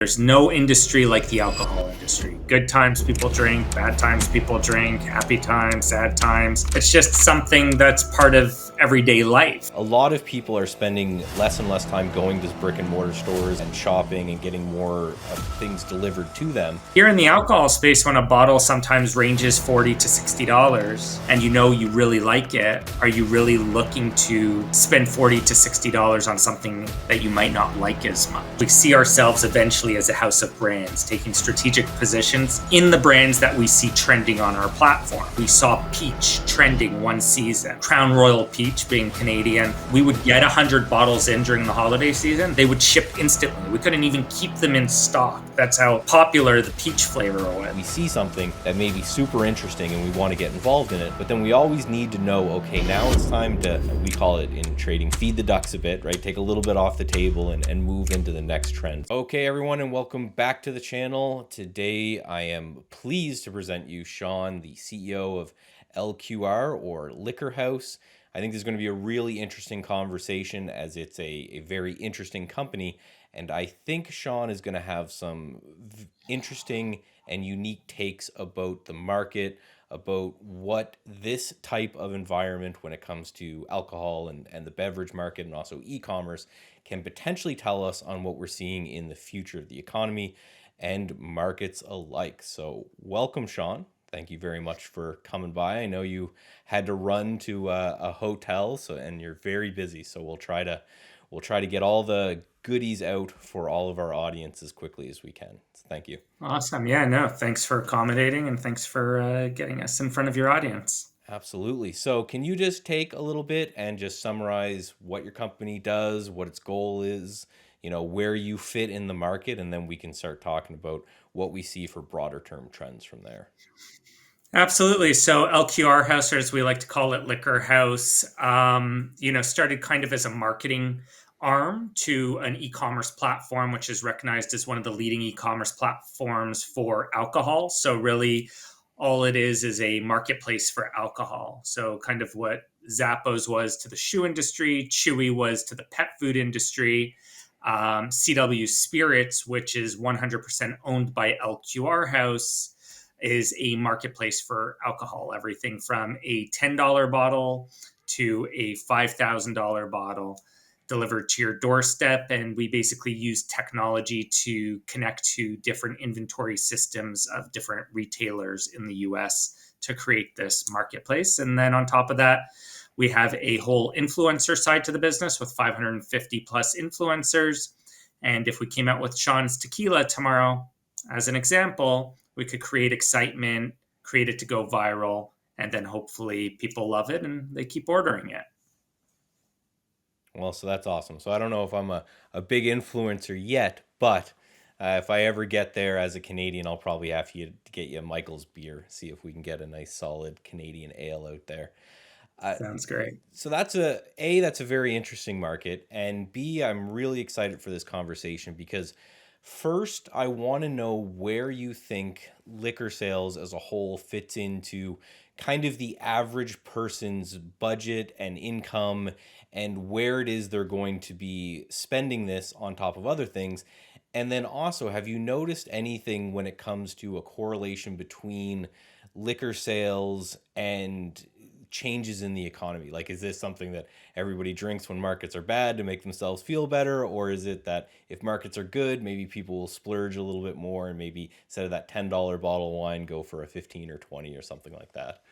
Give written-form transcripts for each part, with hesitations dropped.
There's no industry like the alcohol industry. Good times people drink, bad times people drink, happy times, sad times. It's just something that's part of everyday life. A lot of people are spending less and less time going to brick and mortar stores and shopping and getting more things delivered to them. Here in the alcohol space, when a bottle sometimes ranges $40 to $60 and you know you really like it, are you really looking to spend $40 to $60 on something that you might not like as much? We see ourselves eventually as a house of brands, taking strategic positions in the brands that we see trending on our platform. We saw peach trending one season, Crown Royal Peach being Canadian. We would get 100 bottles in during the holiday season. They would ship instantly. We couldn't even keep them in stock. That's how popular the peach flavor was. We see something that may be super interesting and we want to get involved in it, but then we always need to know, okay, now it's time to, we call it in trading, feed the ducks a bit, right? Take a little bit off the table and move into the next trend. Okay, everyone, and welcome back to the channel. Today, I am pleased to present you Sean, the CEO of LQR, or Liquor House. I think this is going to be a really interesting conversation as it's a very interesting company. And I think Sean is going to have some interesting and unique takes about the market, about what this type of environment when it comes to alcohol and the beverage market and also e-commerce can potentially tell us on what we're seeing in the future of the economy and markets alike. So welcome, Sean. Thank you very much for coming by. I know you had to run to a hotel, and you're very busy. So we'll try to get all the goodies out for all of our audience as quickly as we can. So thank you. Awesome. Yeah, no, thanks for accommodating and thanks for getting us in front of your audience. Absolutely. So can you just take a little bit and just summarize what your company does, what its goal is, where you fit in the market, and then we can start talking about what we see for broader term trends from there. Absolutely. So LQR House, or as we like to call it, Liquor House, started kind of as a marketing arm to an e-commerce platform, which is recognized as one of the leading e-commerce platforms for alcohol. So really all it is a marketplace for alcohol. So kind of what Zappos was to the shoe industry, Chewy was to the pet food industry, CW Spirits, which is 100% owned by LQR House, is a marketplace for alcohol. Everything from a $10 bottle to a $5,000 bottle delivered to your doorstep. And we basically use technology to connect to different inventory systems of different retailers in the US to create this marketplace. And then on top of that, we have a whole influencer side to the business with 550 plus influencers. And if we came out with Sean's Tequila tomorrow, as an example, we could create excitement, create it to go viral, and then hopefully people love it and they keep ordering it. Well, so that's awesome. So I don't know if I'm a big influencer yet, but if I ever get there as a Canadian, I'll probably have to get you a Michael's beer, see if we can get a nice solid Canadian ale out there. Sounds great. So that's a very interesting market, and B, I'm really excited for this conversation because first, I want to know where you think liquor sales as a whole fits into kind of the average person's budget and income and where it is they're going to be spending this on top of other things. And then also, have you noticed anything when it comes to a correlation between liquor sales and changes in the economy? Like, is this something that everybody drinks when markets are bad to make themselves feel better? Or is it that if markets are good, maybe people will splurge a little bit more and maybe instead of that $10 bottle of wine, go for a 15 or 20 or something like that?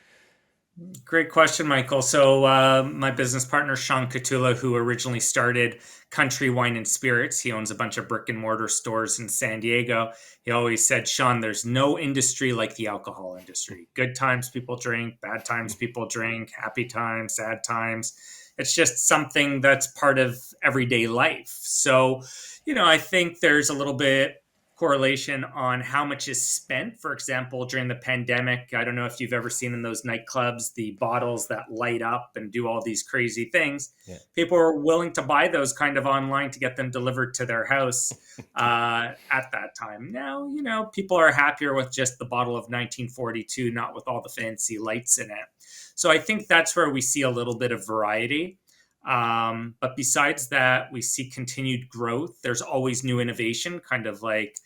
Great question, Michael. So my business partner, Sean Catula, who originally started Country Wine and Spirits, he owns a bunch of brick and mortar stores in San Diego. He always said, Sean, there's no industry like the alcohol industry. Good times people drink, bad times people drink, happy times, sad times. It's just something that's part of everyday life. So, I think there's a little bit correlation on how much is spent. For example, during the pandemic, I don't know if you've ever seen in those nightclubs, the bottles that light up and do all these crazy things. Yeah. People are willing to buy those kind of online to get them delivered to their house at that time. Now, people are happier with just the bottle of 1942, not with all the fancy lights in it. So I think that's where we see a little bit of variety. But besides that, we see continued growth. There's always new innovation, kind of like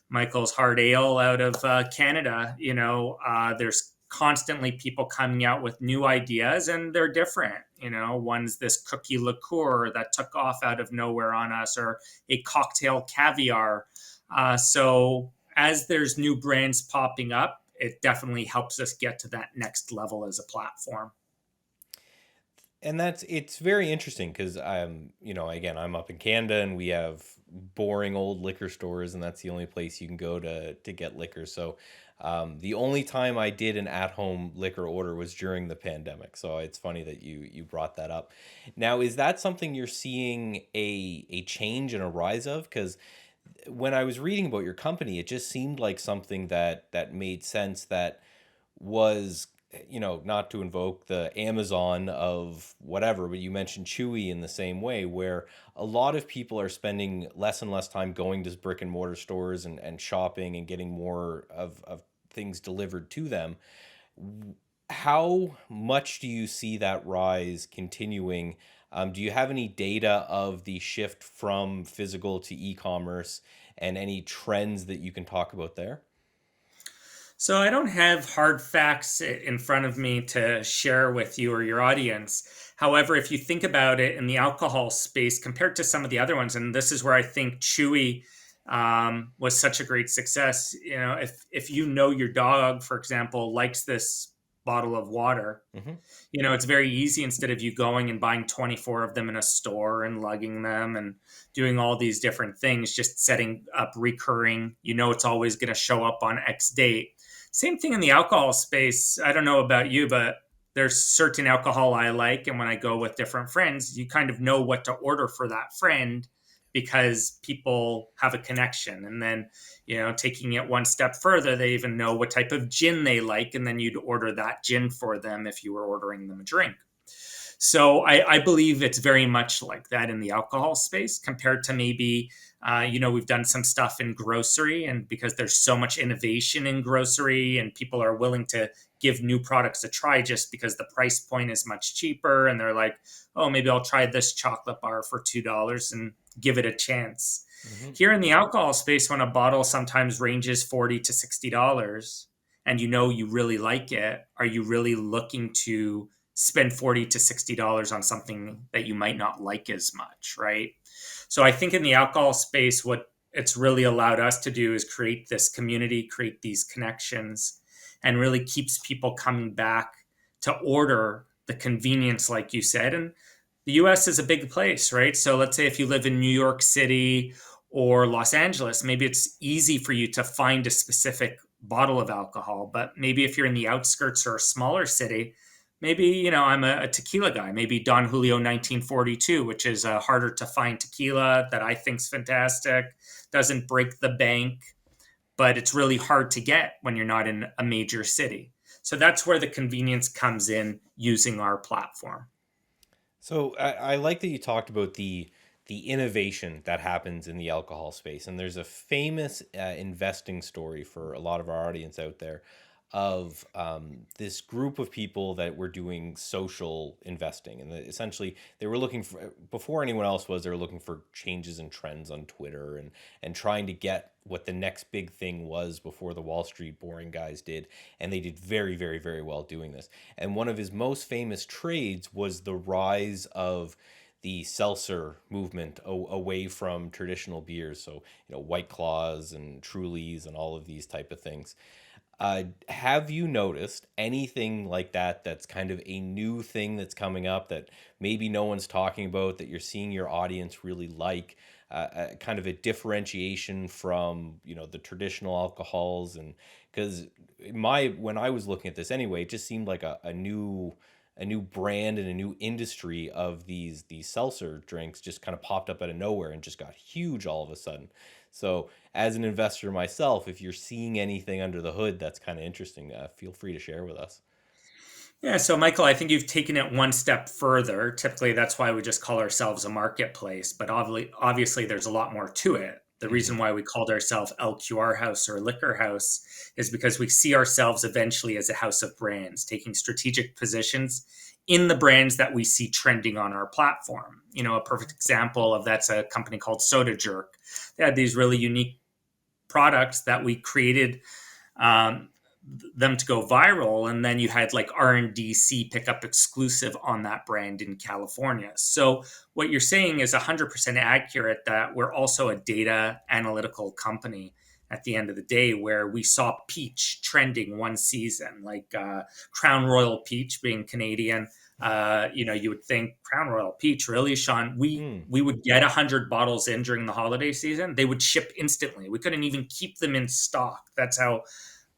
Michael's Hard Ale out of Canada. There's constantly people coming out with new ideas, and they're different. One's this cookie liqueur that took off out of nowhere on us, or a cocktail caviar. So as there's new brands popping up, it definitely helps us get to that next level as a platform. And it's very interesting because again, I'm up in Canada and we have boring old liquor stores, and that's the only place you can go to get liquor. So the only time I did an at-home liquor order was during the pandemic. So it's funny that you brought that up. Now, is that something you're seeing a change and a rise of? Because when I was reading about your company, it just seemed like something that made sense, that was, not to invoke the Amazon of whatever, but you mentioned Chewy in the same way, where a lot of people are spending less and less time going to brick and mortar stores and shopping and getting more of things delivered to them. How much do you see that rise continuing? Do you have any data of the shift from physical to e-commerce and any trends that you can talk about there? So I don't have hard facts in front of me to share with you or your audience. However, if you think about it in the alcohol space compared to some of the other ones, and this is where I think Chewy was such a great success. If your dog, for example, likes this bottle of water, Hmm. it's very easy, instead of you going and buying 24 of them in a store and lugging them and doing all these different things, just setting up recurring, it's always going to show up on X date. Same thing in the alcohol space. I don't know about you, but there's certain alcohol I like. And when I go with different friends, you kind of know what to order for that friend because people have a connection. And then, taking it one step further, they even know what type of gin they like. And then you'd order that gin for them if you were ordering them a drink. So I believe it's very much like that in the alcohol space compared to maybe, we've done some stuff in grocery, and because there's so much innovation in grocery and people are willing to give new products a try just because the price point is much cheaper. And they're like, oh, maybe I'll try this chocolate bar for $2 and give it a chance. Hmm. Here in the alcohol space, when a bottle sometimes ranges $40 to $60 and you really like it, are you really looking to spend $40 to $60 on something that you might not like as much, right? So I think in the alcohol space, what it's really allowed us to do is create this community, create these connections, and really keeps people coming back to order the convenience, like you said. And the US is a big place, right? So let's say if you live in New York City or Los Angeles, maybe it's easy for you to find a specific bottle of alcohol. But maybe if you're in the outskirts or a smaller city, maybe, I'm a tequila guy, maybe Don Julio 1942, which is a harder to find tequila that I think's fantastic, doesn't break the bank, but it's really hard to get when you're not in a major city. So that's where the convenience comes in using our platform. So I like that you talked about the innovation that happens in the alcohol space, and there's a famous investing story for a lot of our audience out there of this group of people that were doing social investing, and essentially they were looking for, before anyone else was, they were looking for changes in trends on Twitter and trying to get what the next big thing was before the Wall Street boring guys did, and they did very, very, very well doing this. And one of his most famous trades was the rise of the seltzer movement away from traditional beers, so White Claws and Trulies and all of these type of things. Have you noticed anything like that that's kind of a new thing that's coming up that maybe no one's talking about, that you're seeing your audience really like, kind of a differentiation from, the traditional alcohols? And because when I was looking at this anyway, it just seemed like a new brand and a new industry of these seltzer drinks just kind of popped up out of nowhere and just got huge all of a sudden. So, as an investor myself, if you're seeing anything under the hood that's kind of interesting, feel free to share with us. Yeah, so Michael, I think you've taken it one step further. Typically, that's why we just call ourselves a marketplace, but obviously there's a lot more to it. The Hmm. reason why we called ourselves LQR House or Liquor House is because we see ourselves eventually as a house of brands, taking strategic positions in the brands that we see trending on our platform. A perfect example of that's a company called Soda Jerk. They had these really unique products that we created, um, them to go viral, and then you had like RNDC pick up exclusive on that brand in California. So what you're saying is 100% accurate, that we're also a data analytical company at the end of the day, where we saw peach trending one season, like Crown Royal Peach being Canadian. You would think Crown Royal Peach, really, Sean? We Hmm. we would get 100 bottles in during the holiday season. They would ship instantly. We couldn't even keep them in stock. That's how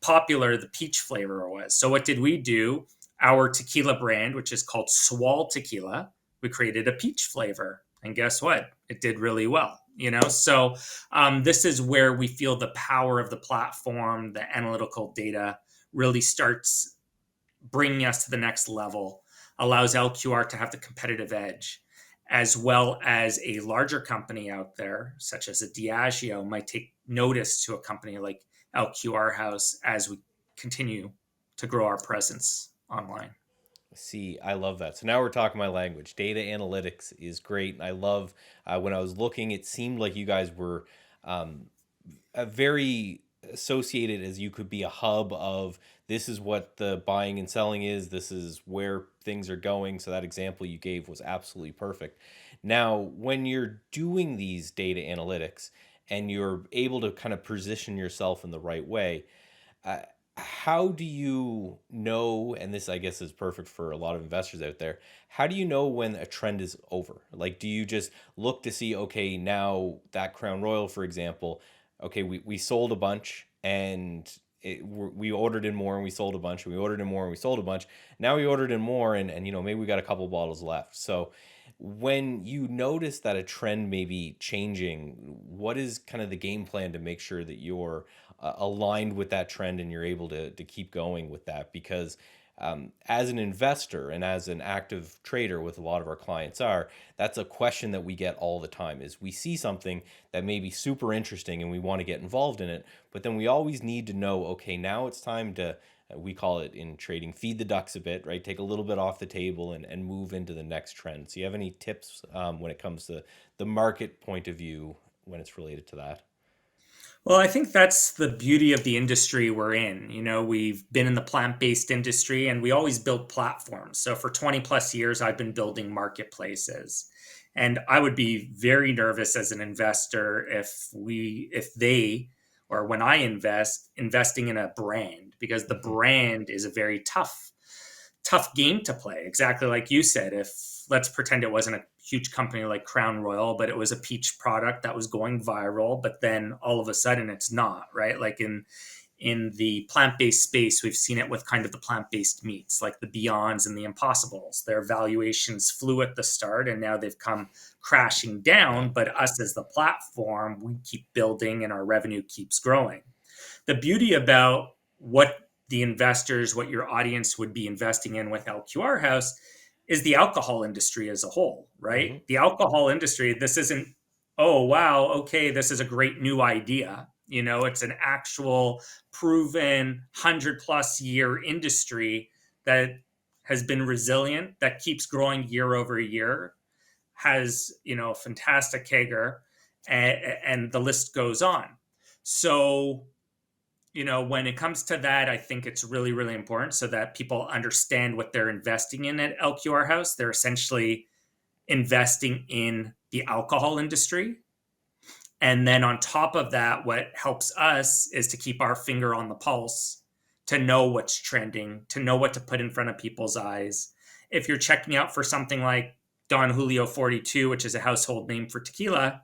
popular the peach flavor was. So what did we do? Our tequila brand, which is called Swall Tequila, we created a peach flavor, and guess what? It did really well. So this is where we feel the power of the platform, the analytical data really starts bringing us to the next level, allows LQR to have the competitive edge, as well as a larger company out there, such as a Diageo, might take notice to a company like LQR House as we continue to grow our presence online. See, I love that. So now we're talking my language. Data analytics is great. I love when I was looking, it seemed like you guys were um, a very associated as you could be a hub of this is what the buying and selling is, this is where things are going. So that example you gave was absolutely perfect. Now, when you're doing these data analytics and you're able to kind of position yourself in the right way, uh, how do you know, and this I guess is perfect for a lot of investors out there, how do you know when a trend is over? Like, do you just look to see, okay, now that Crown Royal, for example, okay, we sold a bunch and we ordered in more and we sold a bunch, and we ordered in more and we sold a bunch. Now we ordered in more and maybe we got a couple bottles left. So when you notice that a trend may be changing, what is kind of the game plan to make sure that you're aligned with that trend and you're able to keep going with that? Because as an investor and as an active trader, with a lot of our clients are, that's a question that we get all the time. Is we see something that may be super interesting and we want to get involved in it, but then we always need to know, okay, now it's time to, we call it in trading, feed the ducks a bit, right? Take a little bit off the table and move into the next trend. So you have any tips when it comes to the market point of view when it's related to that? Well, I think that's the beauty of the industry we're in. We've been in the plant based industry and we always build platforms. So for 20 plus years, I've been building marketplaces. And I would be very nervous as an investor if they, or when I investing in a brand, because the Hmm. brand is a very tough game to play. Exactly like you said. If let's pretend it wasn't a huge company like Crown Royal, but it was a peach product that was going viral, but then all of a sudden it's not, right? Like in the plant-based space, we've seen it with kind of the plant-based meats, like the Beyonds and the Impossibles. Their valuations flew at the start and now they've come crashing Yeah. down, but us as the platform, we keep building and our revenue keeps growing. The beauty about what your audience would be investing in with LQR House is the alcohol industry as a whole, right? Hmm. The alcohol industry, this isn't, oh, wow, okay, this is a great new idea. It's an actual proven 100 plus year industry that has been resilient, that keeps growing year over year, has, fantastic CAGR, and the list goes on. So when it comes to that, I think it's really, really important so that people understand what they're investing in at LQR House. They're essentially investing in the alcohol industry. And then on top of that, what helps us is to keep our finger on the pulse, to know what's trending, to know what to put in front of people's eyes. If you're checking out for something like Don Julio 42, which is a household name for tequila,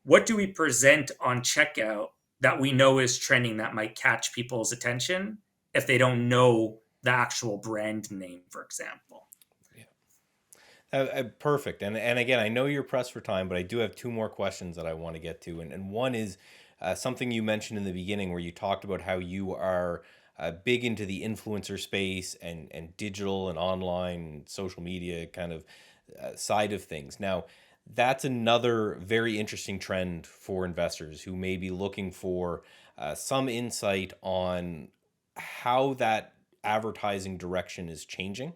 what do we present on checkout that we know is trending that might catch people's attention if they don't know the actual brand name, for example? Perfect. And again, I know you're pressed for time, but I do have two more questions that I want to get to. And one is something you mentioned in the beginning where you talked about how you are big into the influencer space and digital and online social media kind of side of things. Now, that's another very interesting trend for investors who may be looking for some insight on how that advertising direction is changing,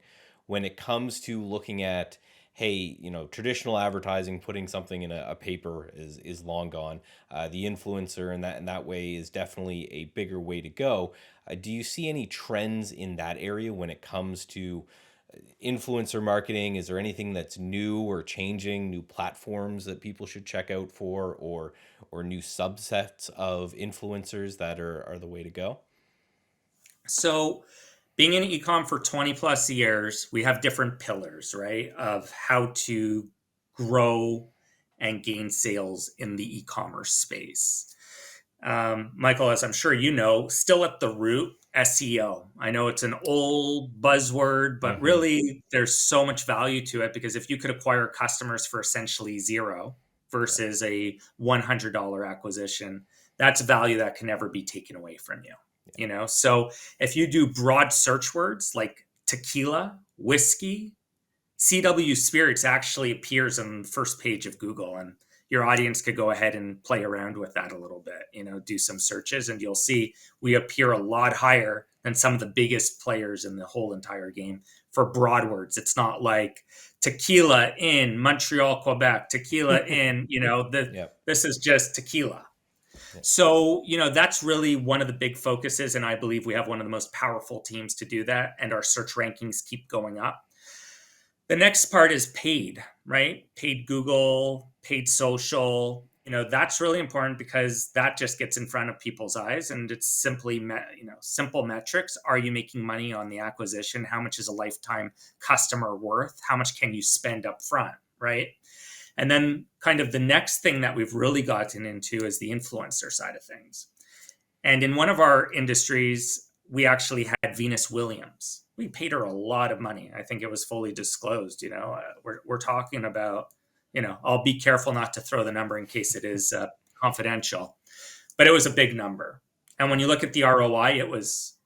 when it comes to looking at, hey, traditional advertising, putting something in a paper is long gone. The influencer in that way is definitely a bigger way to go. Do you see any trends in that area when it comes to influencer marketing? Is there anything that's new or changing, new platforms that people should check out for, or new subsets of influencers that are the way to go? So, being in ecom for 20 plus years, we have different pillars, right, of how to grow and gain sales in the e-commerce space. Michael, as I'm sure you know, still at the root, SEO. I know it's an old buzzword, but Hmm. really there's so much value to it, because if you could acquire customers for essentially zero Yeah. versus a $100 acquisition, that's value that can never be taken away from you. Yeah. You know, so if you do broad search words like tequila, whiskey, CW Spirits actually appears on the first page of Google, and your audience could go ahead and play around with that a little bit, do some searches, and you'll see we appear a lot higher than some of the biggest players in the whole entire game for broad words. It's not like tequila in Montreal, Quebec, tequila in, Yep. this is just tequila. Yep. So, that's really one of the big focuses. And I believe we have one of the most powerful teams to do that. And our search rankings keep going up. The next part is paid, right? Paid Google, paid social. That's really important, because that just gets in front of people's eyes, and it's simply, simple metrics. Are you making money on the acquisition? How much is a lifetime customer worth? How much can you spend up front, right? And then kind of the next thing that we've really gotten into is the influencer side of things. And in one of our industries, we actually had Venus Williams. We paid her a lot of money. I think it was fully disclosed. We're talking about, I'll be careful not to throw the number in case it is confidential, but it was a big number. And when you look at the ROI, it was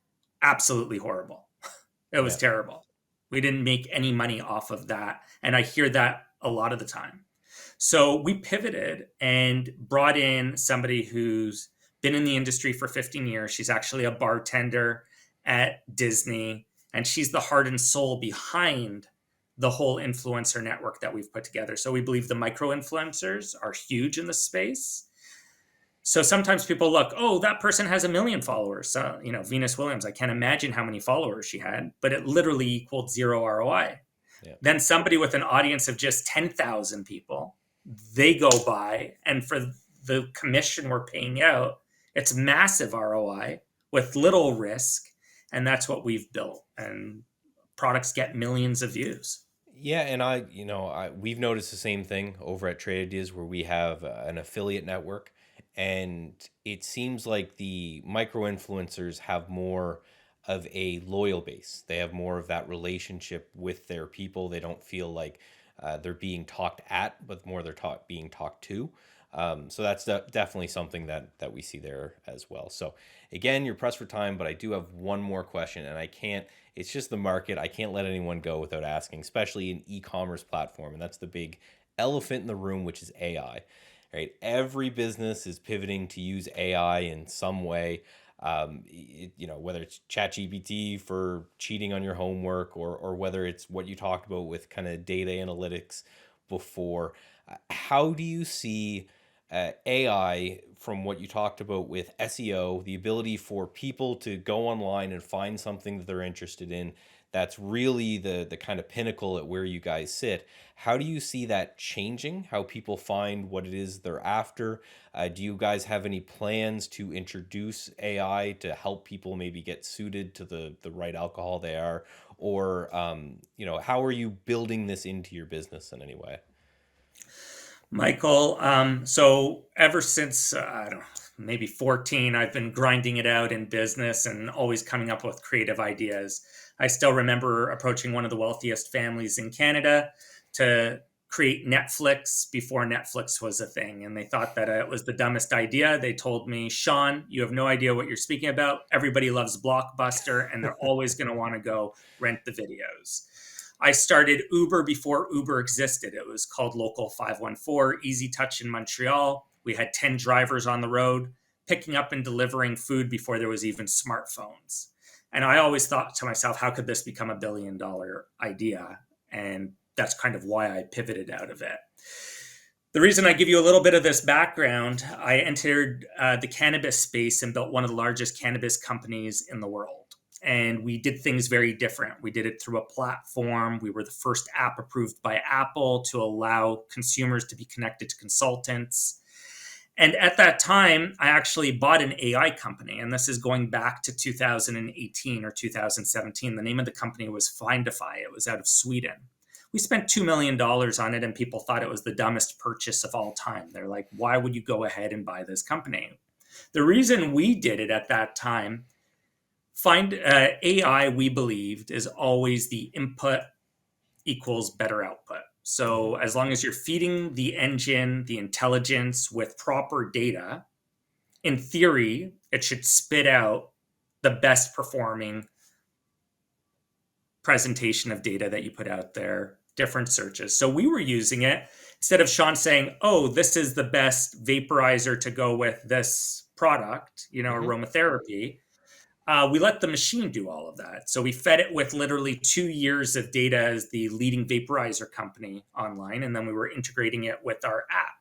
absolutely horrible. It was Yeah. terrible. We didn't make any money off of that. And I hear that a lot of the time. So we pivoted and brought in somebody who's been in the industry for 15 years. She's actually a bartender at Disney, and she's the heart and soul behind the whole influencer network that we've put together. So we believe the micro influencers are huge in the space. So sometimes people look, oh, that person has 1 million followers. So, Venus Williams, I can't imagine how many followers she had, but it literally equaled zero ROI. Yeah. Then somebody with an audience of just 10,000 people, they go by, and for the commission we're paying out, it's massive ROI with little risk. And that's what we've built. And products get millions of views. Yeah, and we've noticed the same thing over at Trade Ideas, where we have an affiliate network, and it seems like the micro influencers have more of a loyal base. They have more of that relationship with their people. They don't feel like they're being talked at, but more they're being talked to. So that's definitely something that we see there as well. So again, you're pressed for time, but I do have one more question, and I can't. It's just the market. I can't let anyone go without asking, especially an e-commerce platform, and that's the big elephant in the room, which is AI. Right? Every business is pivoting to use AI in some way. Whether it's ChatGPT for cheating on your homework, or whether it's what you talked about with kind of data analytics before. How do you see AI from what you talked about with SEO, the ability for people to go online and find something that they're interested in? That's really the kind of pinnacle at where you guys sit. How do you see that changing? How people find what it is they're after? Do you guys have any plans to introduce AI to help people maybe get suited to the right alcohol they are? Or, how are you building this into your business in any way? Michael, so ever since, I don't know, maybe 14, I've been grinding it out in business and always coming up with creative ideas. I still remember approaching one of the wealthiest families in Canada to create Netflix before Netflix was a thing. And they thought that it was the dumbest idea. They told me, Sean, you have no idea what you're speaking about. Everybody loves Blockbuster, and they're always going to want to go rent the videos. I started Uber before Uber existed. It was called Local 514, Easy Touch in Montreal. We had 10 drivers on the road, picking up and delivering food before there was even smartphones. And I always thought to myself, how could this become $1 billion idea? And that's kind of why I pivoted out of it. The reason I give you a little bit of this background, I entered the cannabis space and built one of the largest cannabis companies in the world. And we did things very different. We did it through a platform. We were the first app approved by Apple to allow consumers to be connected to consultants. And at that time, I actually bought an AI company. And this is going back to 2018 or 2017. The name of the company was Findify. It was out of Sweden. We spent $2 million on it, and people thought it was the dumbest purchase of all time. They're like, why would you go ahead and buy this company? The reason we did it at that time, AI, we believed, is always the input equals better output. So as long as you're feeding the engine, the intelligence with proper data, in theory, it should spit out the best performing presentation of data that you put out there, different searches. So we were using it instead of Sean saying, oh, this is the best vaporizer to go with this product, Mm-hmm. aromatherapy. We let the machine do all of that. So we fed it with literally 2 years of data as the leading vaporizer company online. And then we were integrating it with our app.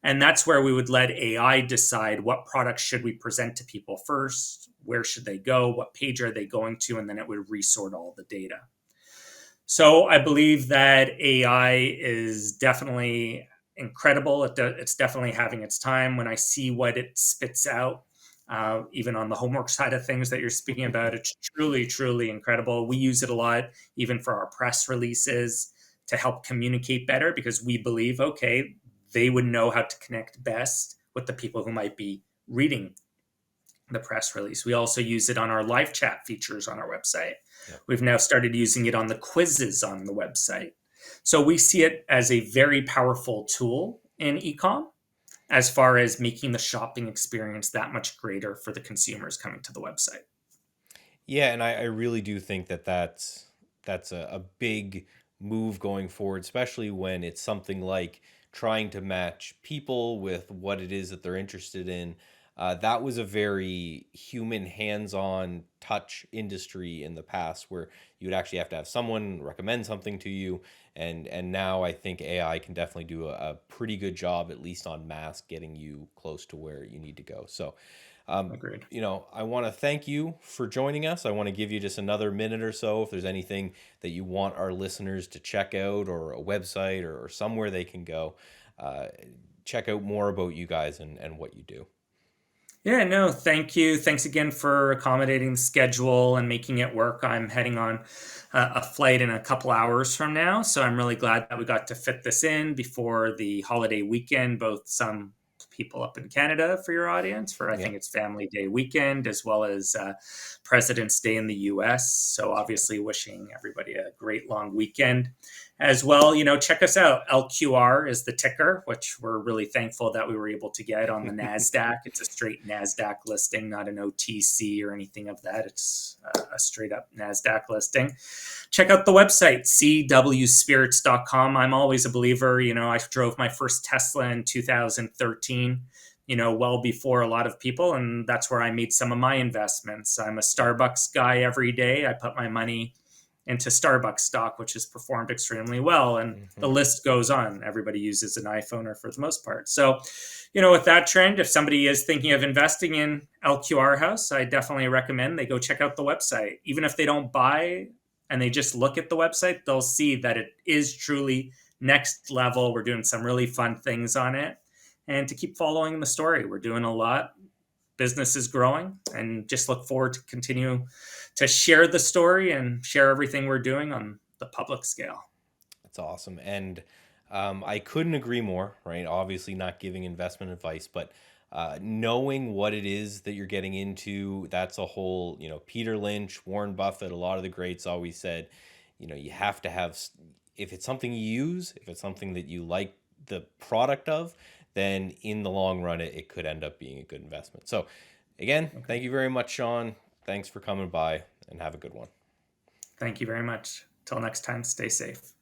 And that's where we would let AI decide what products should we present to people first, where should they go, what page are they going to, and then it would resort all the data. So I believe that AI is definitely incredible. It's definitely having its time. When I see what it spits out, even on the homework side of things that you're speaking about, it's truly, truly incredible. We use it a lot, even for our press releases, to help communicate better because we believe, okay, they would know how to connect best with the people who might be reading the press release. We also use it on our live chat features on our website. Yep. We've now started using it on the quizzes on the website. So we see it as a very powerful tool in ecom as far as making the shopping experience that much greater for the consumers coming to the website. Yeah, and I really do think that that's a big move going forward, especially when it's something like trying to match people with what it is that they're interested in. That was a very human, hands-on touch industry in the past, where you would actually have to have someone recommend something to you, and now I think AI can definitely do a pretty good job, at least on mass, getting you close to where you need to go. So. Um, Agreed. I want to thank you for joining us. I want to give you just another minute or so if there's anything that you want our listeners to check out, or a website, or somewhere they can go. Uh, Check out more about you guys and what you do. Yeah, no, thank you. Thanks again for accommodating the schedule and making it work. I'm heading on a flight in a couple hours from now. So I'm really glad that we got to fit this in before the holiday weekend, both some people up in Canada for your audience, for I Yeah. think it's Family Day weekend, as well as President's Day in the US. So obviously, wishing everybody a great long weekend as well. Check us out. LQR is the ticker, which we're really thankful that we were able to get on the NASDAQ. It's a straight NASDAQ listing, not an OTC or anything of that. It's a straight up NASDAQ listing. Check out the website, cwspirits.com. I'm always a believer. I drove my first Tesla in 2013, well before a lot of people. And that's where I made some of my investments. I'm a Starbucks guy every day. I put my money into Starbucks stock, which has performed extremely well. And the Hmm. list goes on. Everybody uses an iPhone, or for the most part. So, with that trend, if somebody is thinking of investing in LQR House, I definitely recommend they go check out the website. Even if they don't buy and they just look at the website, they'll see that it is truly next level. We're doing some really fun things on it. And to keep following the story, we're doing a lot. Business is growing, and just look forward to continue to share the story and share everything we're doing on the public scale. That's awesome. And I couldn't agree more, right? Obviously, not giving investment advice, but knowing what it is that you're getting into, that's a whole, Peter Lynch, Warren Buffett, a lot of the greats always said, you have to have, if it's something you use, if it's something that you like the product of, then in the long run, it could end up being a good investment. So, again, Okay. thank you very much, Sean. Thanks for coming by, and have a good one. Thank you very much. Till next time, stay safe.